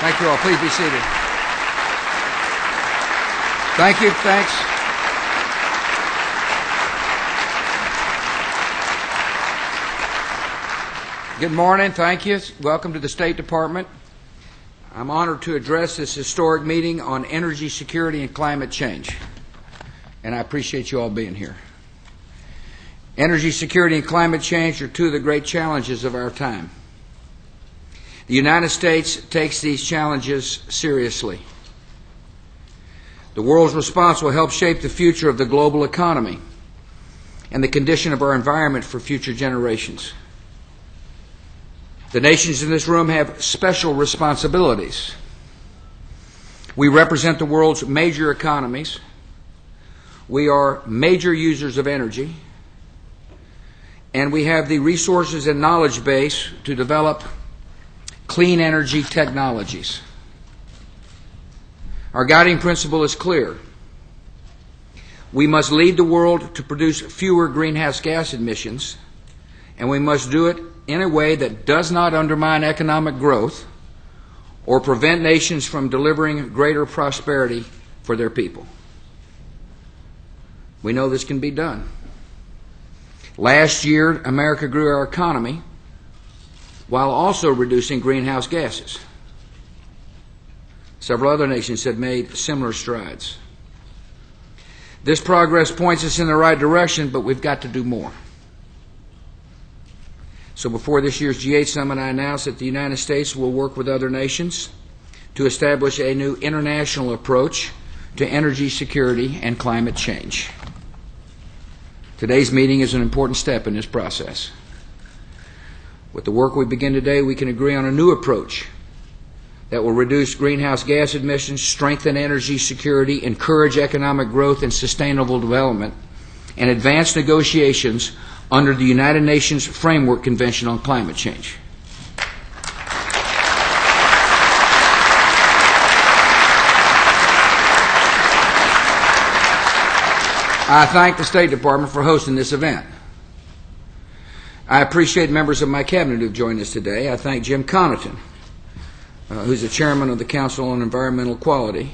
Thank you all. Please be seated. Thank you. Thanks. Good morning. Thank you. Welcome to the State Department. I'm honored to address this historic meeting on energy security and climate change, and I appreciate you all being here. Energy security and climate change are two of the great challenges of our time. The United States takes these challenges seriously. The world's response will help shape the future of the global economy and the condition of our environment for future generations. The nations in this room have special responsibilities. We represent the world's major economies. We are major users of energy, and we have the resources and knowledge base to develop clean energy technologies. Our guiding principle is clear. We must lead the world to produce fewer greenhouse gas emissions, and we must do it in a way that does not undermine economic growth or prevent nations from delivering greater prosperity for their people. We know this can be done. Last year, America grew our economy while also reducing greenhouse gases. Several other nations have made similar strides. This progress points us in the right direction, but we've got to do more. So before this year's G8 summit, I announced that the United States will work with other nations to establish a new international approach to energy security and climate change. Today's meeting is an important step in this process. With the work we begin today, we can agree on a new approach that will reduce greenhouse gas emissions, strengthen energy security, encourage economic growth and sustainable development, and advance negotiations under the United Nations Framework Convention on Climate Change. I thank the State Department for hosting this event. I appreciate members of my cabinet who have joined us today. I thank Jim Connaughton, who's the chairman of the Council on Environmental Quality,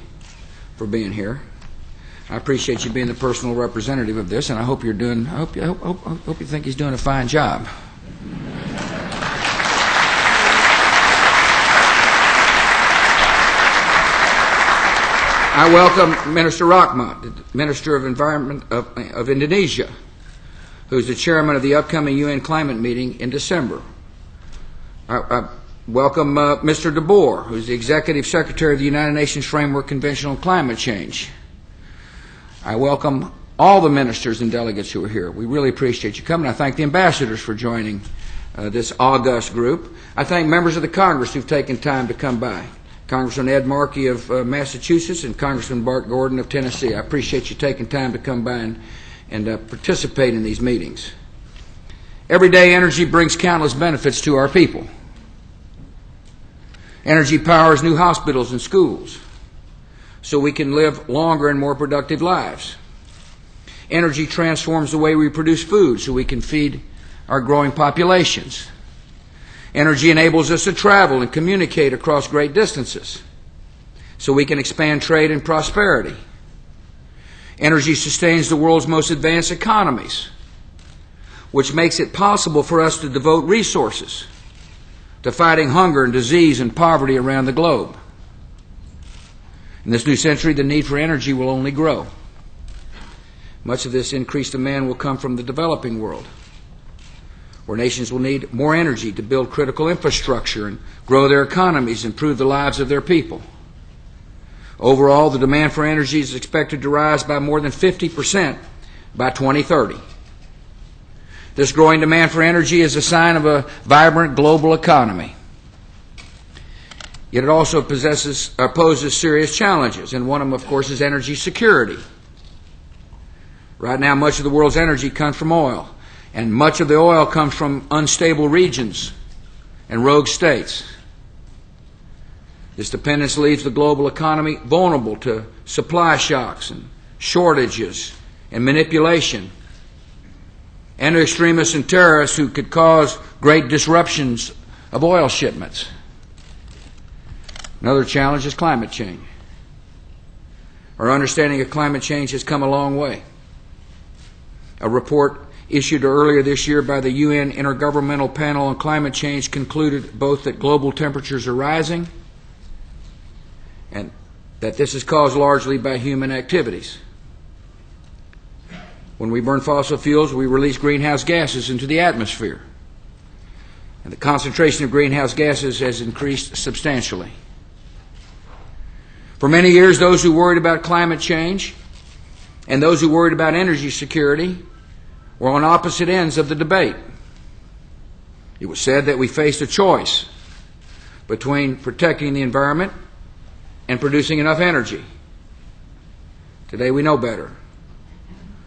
for being here. I appreciate you being the personal representative of this, and I hope you're doing. I hope you think he's doing a fine job. I welcome Minister Rahmat, the Minister of Environment of Indonesia, who's the chairman of the upcoming UN climate meeting in December. I welcome Mr. De Boer, who's the Executive Secretary of the United Nations Framework Convention on Climate Change. I welcome all the ministers and delegates who are here. We really appreciate you coming. I thank the ambassadors for joining this august group. I thank members of the Congress who've taken time to come by. Congressman Ed Markey of Massachusetts and Congressman Bart Gordon of Tennessee. I appreciate you taking time to come by and participate in these meetings. Everyday energy brings countless benefits to our people. Energy powers new hospitals and schools so we can live longer and more productive lives. Energy transforms the way we produce food so we can feed our growing populations. Energy enables us to travel and communicate across great distances so we can expand trade and prosperity. Energy sustains the world's most advanced economies, which makes it possible for us to devote resources to fighting hunger and disease and poverty around the globe. In this new century, the need for energy will only grow. Much of this increased demand will come from the developing world, where nations will need more energy to build critical infrastructure and grow their economies and improve the lives of their people. Overall, the demand for energy is expected to rise by more than 50% by 2030. This growing demand for energy is a sign of a vibrant global economy. Yet it also poses serious challenges, and one of them, of course, is energy security. Right now, much of the world's energy comes from oil, and much of the oil comes from unstable regions and rogue states. This dependence leaves the global economy vulnerable to supply shocks and shortages and manipulation, and to extremists and terrorists who could cause great disruptions of oil shipments. Another challenge is climate change. Our understanding of climate change has come a long way. A report issued earlier this year by the UN Intergovernmental Panel on Climate Change concluded both that global temperatures are rising and that this is caused largely by human activities. When we burn fossil fuels, we release greenhouse gases into the atmosphere, and the concentration of greenhouse gases has increased substantially. For many years, those who worried about climate change and those who worried about energy security were on opposite ends of the debate. It was said that we faced a choice between protecting the environment and producing enough energy. Today we know better.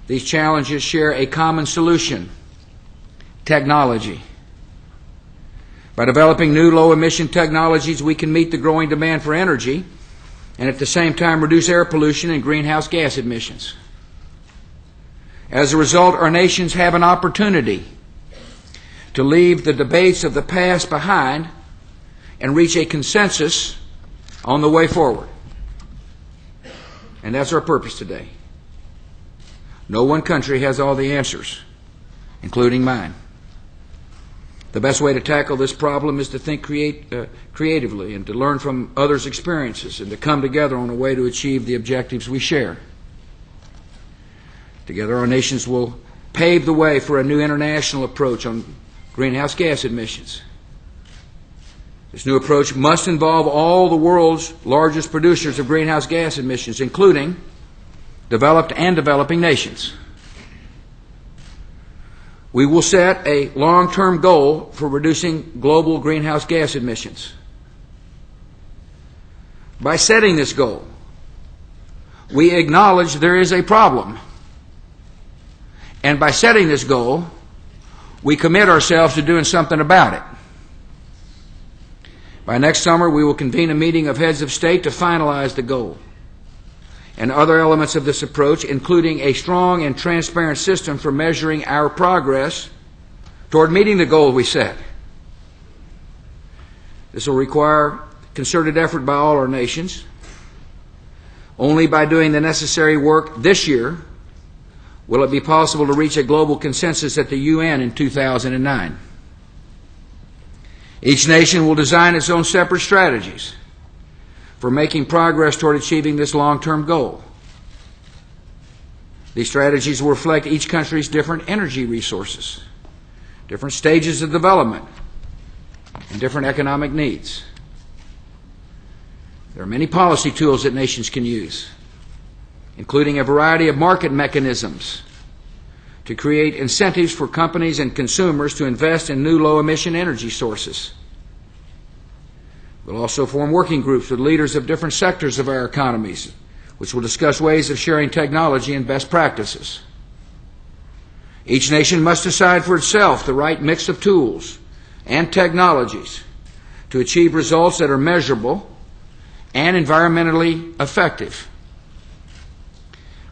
These challenges share a common solution: technology. By developing new low-emission technologies, we can meet the growing demand for energy and at the same time reduce air pollution and greenhouse gas emissions. As a result, our nations have an opportunity to leave the debates of the past behind and reach a consensus on the way forward. And that's our purpose today. No one country has all the answers, including mine. The best way to tackle this problem is to think creatively and to learn from others' experiences and to come together on a way to achieve the objectives we share. Together, our nations will pave the way for a new international approach on greenhouse gas emissions. This new approach must involve all the world's largest producers of greenhouse gas emissions, including developed and developing nations. We will set a long-term goal for reducing global greenhouse gas emissions. By setting this goal, we acknowledge there is a problem. And by setting this goal, we commit ourselves to doing something about it. By next summer, we will convene a meeting of heads of state to finalize the goal and other elements of this approach, including a strong and transparent system for measuring our progress toward meeting the goal we set. This will require concerted effort by all our nations. Only by doing the necessary work this year will it be possible to reach a global consensus at the UN in 2009. Each nation will design its own separate strategies for making progress toward achieving this long-term goal. These strategies will reflect each country's different energy resources, different stages of development, and different economic needs. There are many policy tools that nations can use, including a variety of market mechanisms to create incentives for companies and consumers to invest in new low-emission energy sources. We'll also form working groups with leaders of different sectors of our economies, which will discuss ways of sharing technology and best practices. Each nation must decide for itself the right mix of tools and technologies to achieve results that are measurable and environmentally effective.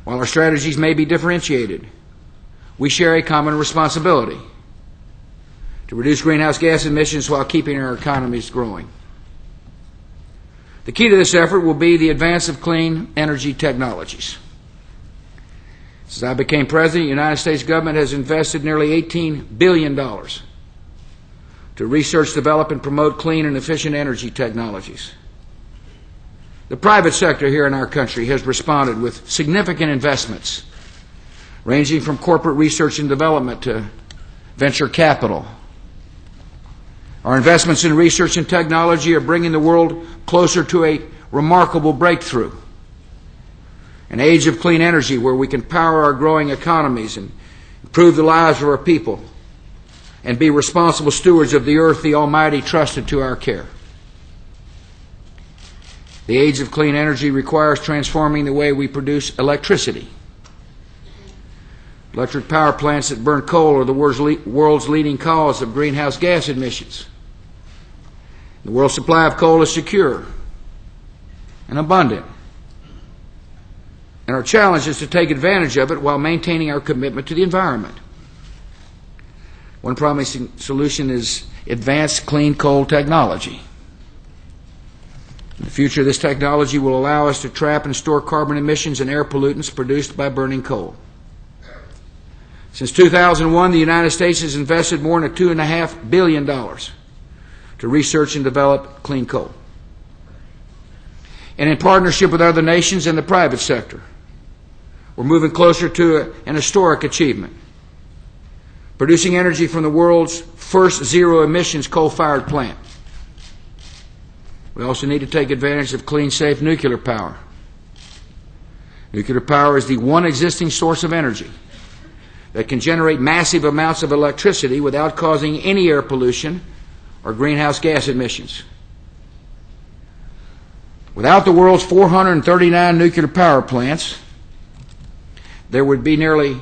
While our strategies may be differentiated, we share a common responsibility to reduce greenhouse gas emissions while keeping our economies growing. The key to this effort will be the advance of clean energy technologies. Since I became president, the United States government has invested nearly $18 billion to research, develop, and promote clean and efficient energy technologies. The private sector here in our country has responded with significant investments, ranging from corporate research and development to venture capital. Our investments in research and technology are bringing the world closer to a remarkable breakthrough, an age of clean energy where we can power our growing economies and improve the lives of our people and be responsible stewards of the earth the Almighty trusted to our care. The age of clean energy requires transforming the way we produce electricity. Electric power plants that burn coal are the world's leading cause of greenhouse gas emissions. The world's supply of coal is secure and abundant, and our challenge is to take advantage of it while maintaining our commitment to the environment. One promising solution is advanced clean coal technology. In the future, this technology will allow us to trap and store carbon emissions and air pollutants produced by burning coal. Since 2001, the United States has invested more than $2.5 billion to research and develop clean coal. And in partnership with other nations and the private sector, we're moving closer to an historic achievement, producing energy from the world's first zero-emissions coal-fired plant. We also need to take advantage of clean, safe nuclear power. Nuclear power is the one existing source of energy that can generate massive amounts of electricity without causing any air pollution or greenhouse gas emissions. Without the world's 439 nuclear power plants, there would be nearly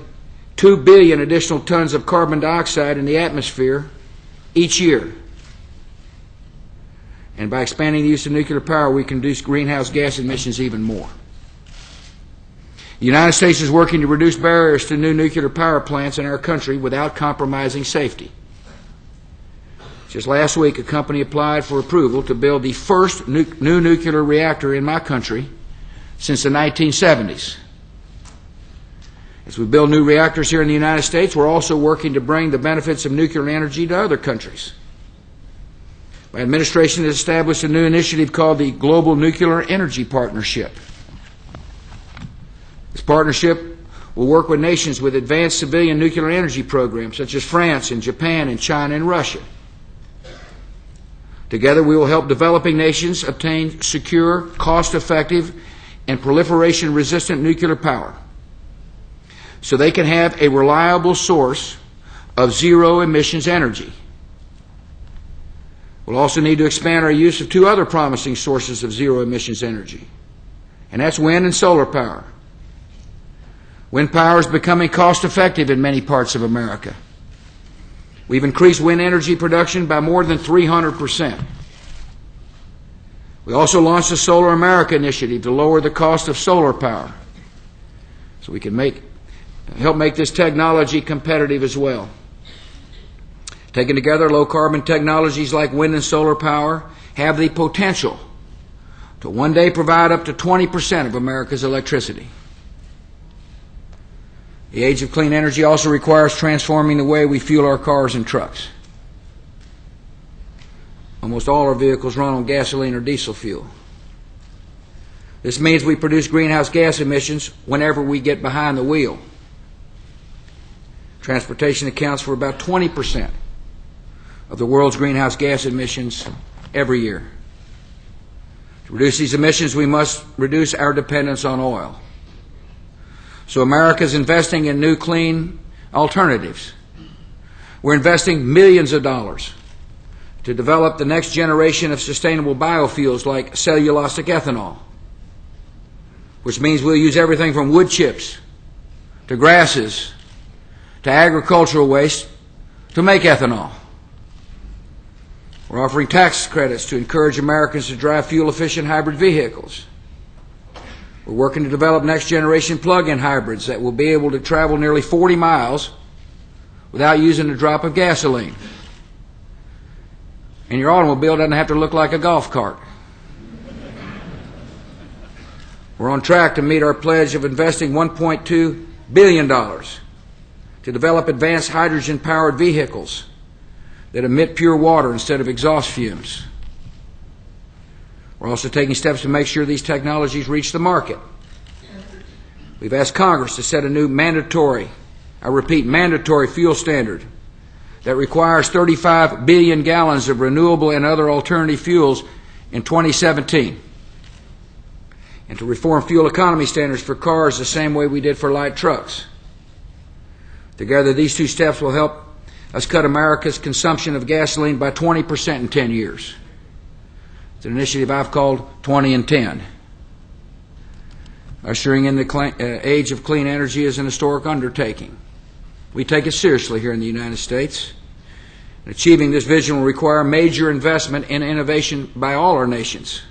2 billion additional tons of carbon dioxide in the atmosphere each year. And by expanding the use of nuclear power, we can reduce greenhouse gas emissions even more. The United States is working to reduce barriers to new nuclear power plants in our country without compromising safety. Just last week, a company applied for approval to build the first new nuclear reactor in my country since the 1970s. As we build new reactors here in the United States, we're also working to bring the benefits of nuclear energy to other countries. My administration has established a new initiative called the Global Nuclear Energy Partnership. This partnership will work with nations with advanced civilian nuclear energy programs such as France and Japan and China and Russia. Together we will help developing nations obtain secure, cost-effective, and proliferation-resistant nuclear power so they can have a reliable source of zero-emissions energy. We'll also need to expand our use of two other promising sources of zero-emissions energy, and that's wind and solar power. Wind power is becoming cost-effective in many parts of America. We've increased wind energy production by more than 300%. We also launched the Solar America initiative to lower the cost of solar power so we can help make this technology competitive as well. Taken together, low-carbon technologies like wind and solar power have the potential to one day provide up to 20% of America's electricity. The age of clean energy also requires transforming the way we fuel our cars and trucks. Almost all our vehicles run on gasoline or diesel fuel. This means we produce greenhouse gas emissions whenever we get behind the wheel. Transportation accounts for about 20% of the world's greenhouse gas emissions every year. To reduce these emissions, we must reduce our dependence on oil. So America is investing in new clean alternatives. We're investing millions of dollars to develop the next generation of sustainable biofuels like cellulosic ethanol, which means we'll use everything from wood chips to grasses to agricultural waste to make ethanol. We're offering tax credits to encourage Americans to drive fuel-efficient hybrid vehicles. We're working to develop next-generation plug-in hybrids that will be able to travel nearly 40 miles without using a drop of gasoline. And your automobile doesn't have to look like a golf cart. We're on track to meet our pledge of investing $1.2 billion to develop advanced hydrogen-powered vehicles that emit pure water instead of exhaust fumes. We're also taking steps to make sure these technologies reach the market. We've asked Congress to set a new mandatory fuel standard that requires 35 billion gallons of renewable and other alternative fuels in 2017, and to reform fuel economy standards for cars the same way we did for light trucks. Together, these two steps will help us cut America's consumption of gasoline by 20% in 10 years. It's an initiative I've called 20 and 10. Ushering in the age of clean energy is an historic undertaking. We take it seriously here in the United States. And achieving this vision will require major investment in innovation by all our nations.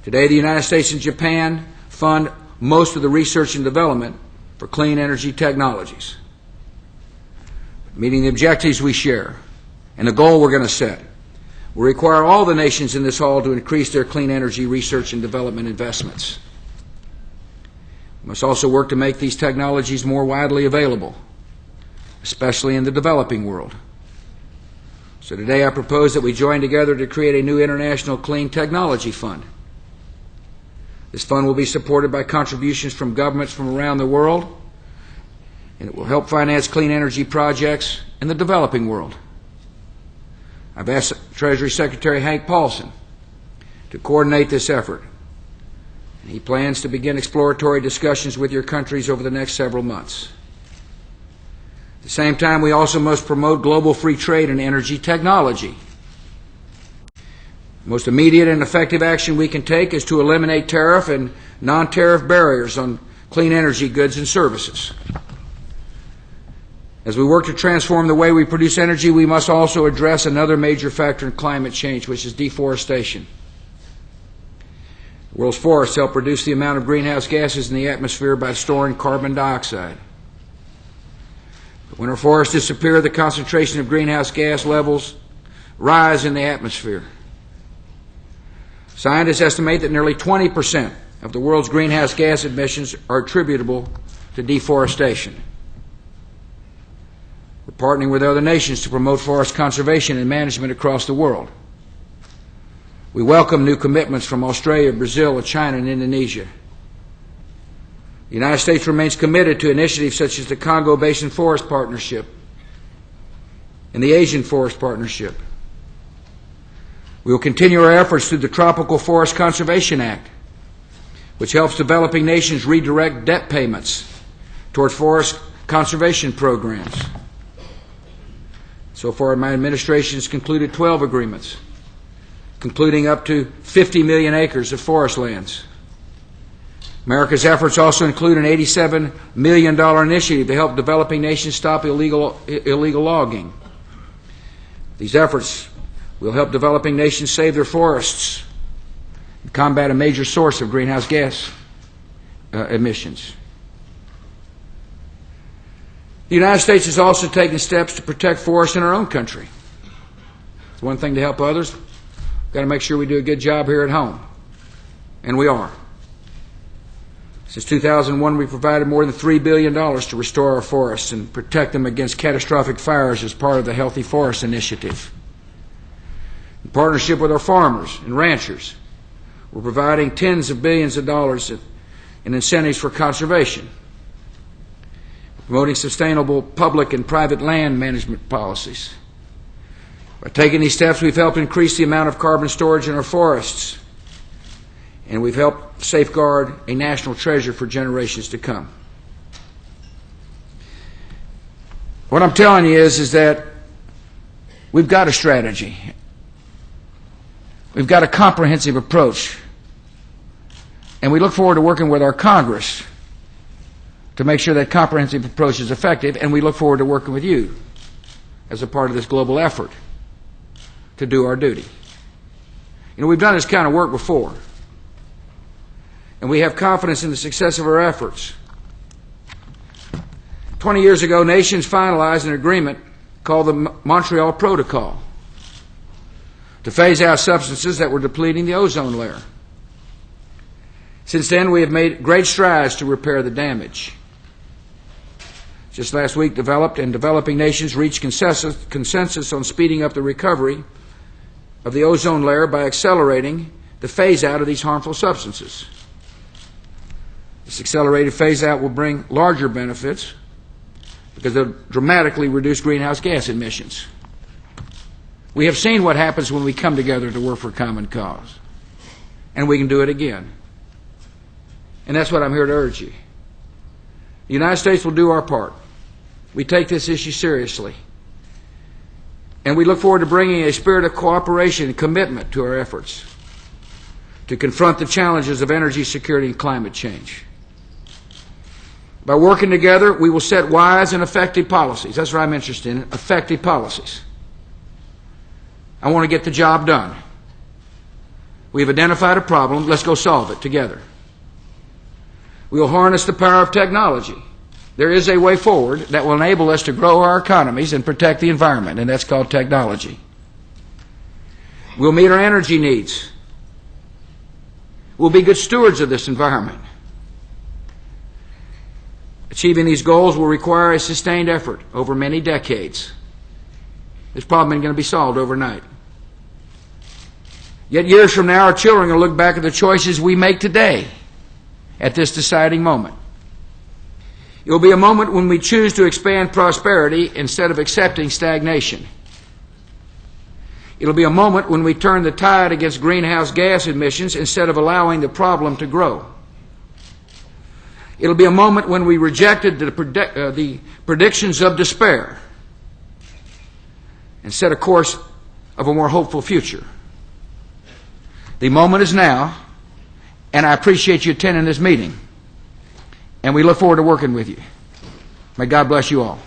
Today, the United States and Japan fund most of the research and development for clean energy technologies. Meeting the objectives we share and the goal we're going to set will require all the nations in this hall to increase their clean energy research and development investments. We must also work to make these technologies more widely available, especially in the developing world. So today I propose that we join together to create a new international clean technology fund. This fund will be supported by contributions from governments from around the world, and it will help finance clean energy projects in the developing world. I've asked Treasury Secretary Hank Paulson to coordinate this effort. He plans to begin exploratory discussions with your countries over the next several months. At the same time, we also must promote global free trade in energy technology. The most immediate and effective action we can take is to eliminate tariff and non-tariff barriers on clean energy goods and services. As we work to transform the way we produce energy, we must also address another major factor in climate change, which is deforestation. The world's forests help reduce the amount of greenhouse gases in the atmosphere by storing carbon dioxide. But when our forests disappear, the concentration of greenhouse gas levels rise in the atmosphere. Scientists estimate that nearly 20% of the world's greenhouse gas emissions are attributable to deforestation. We're partnering with other nations to promote forest conservation and management across the world. We welcome new commitments from Australia, Brazil, China, and Indonesia. The United States remains committed to initiatives such as the Congo Basin Forest Partnership and the Asian Forest Partnership. We will continue our efforts through the Tropical Forest Conservation Act, which helps developing nations redirect debt payments toward forest conservation programs. So far, my administration has concluded 12 agreements, concluding up to 50 million acres of forest lands. America's efforts also include an $87 million initiative to help developing nations stop illegal logging. These efforts will help developing nations save their forests and combat a major source of greenhouse gas emissions. The United States has also taken steps to protect forests in our own country. It's one thing to help others. We've got to make sure we do a good job here at home. And we are. Since 2001, we've provided more than $3 billion to restore our forests and protect them against catastrophic fires as part of the Healthy Forest Initiative. In partnership with our farmers and ranchers, we're providing tens of billions of dollars in incentives for conservation, promoting sustainable public and private land management policies. By taking these steps, we've helped increase the amount of carbon storage in our forests, and we've helped safeguard a national treasure for generations to come. What I'm telling you is that we've got a strategy. We've got a comprehensive approach, and we look forward to working with our Congress to make sure that comprehensive approach is effective, and we look forward to working with you as a part of this global effort to do our duty. You know, we've done this kind of work before, and we have confidence in the success of our efforts. 20 years ago, nations finalized an agreement called the Montreal Protocol to phase out substances that were depleting the ozone layer. Since then, we have made great strides to repair the damage. Just last week, developed and developing nations reached consensus on speeding up the recovery of the ozone layer by accelerating the phase-out of these harmful substances. This accelerated phase-out will bring larger benefits because they'll dramatically reduce greenhouse gas emissions. We have seen what happens when we come together to work for a common cause, and we can do it again. And that's what I'm here to urge you. The United States will do our part. We take this issue seriously, and we look forward to bringing a spirit of cooperation and commitment to our efforts to confront the challenges of energy security and climate change. By working together, we will set wise and effective policies. That's what I'm interested in, effective policies. I want to get the job done. We've identified a problem. Let's go solve it together. We will harness the power of technology. There is a way forward that will enable us to grow our economies and protect the environment, and that's called technology. We'll meet our energy needs. We'll be good stewards of this environment. Achieving these goals will require a sustained effort over many decades. This problem isn't going to be solved overnight. Yet years from now, our children will look back at the choices we make today at this deciding moment. It will be a moment when we choose to expand prosperity instead of accepting stagnation. It'll be a moment when we turn the tide against greenhouse gas emissions instead of allowing the problem to grow. It'll be a moment when we rejected the predictions of despair and set a course of a more hopeful future. The moment is now, and I appreciate you attending this meeting. And we look forward to working with you. May God bless you all.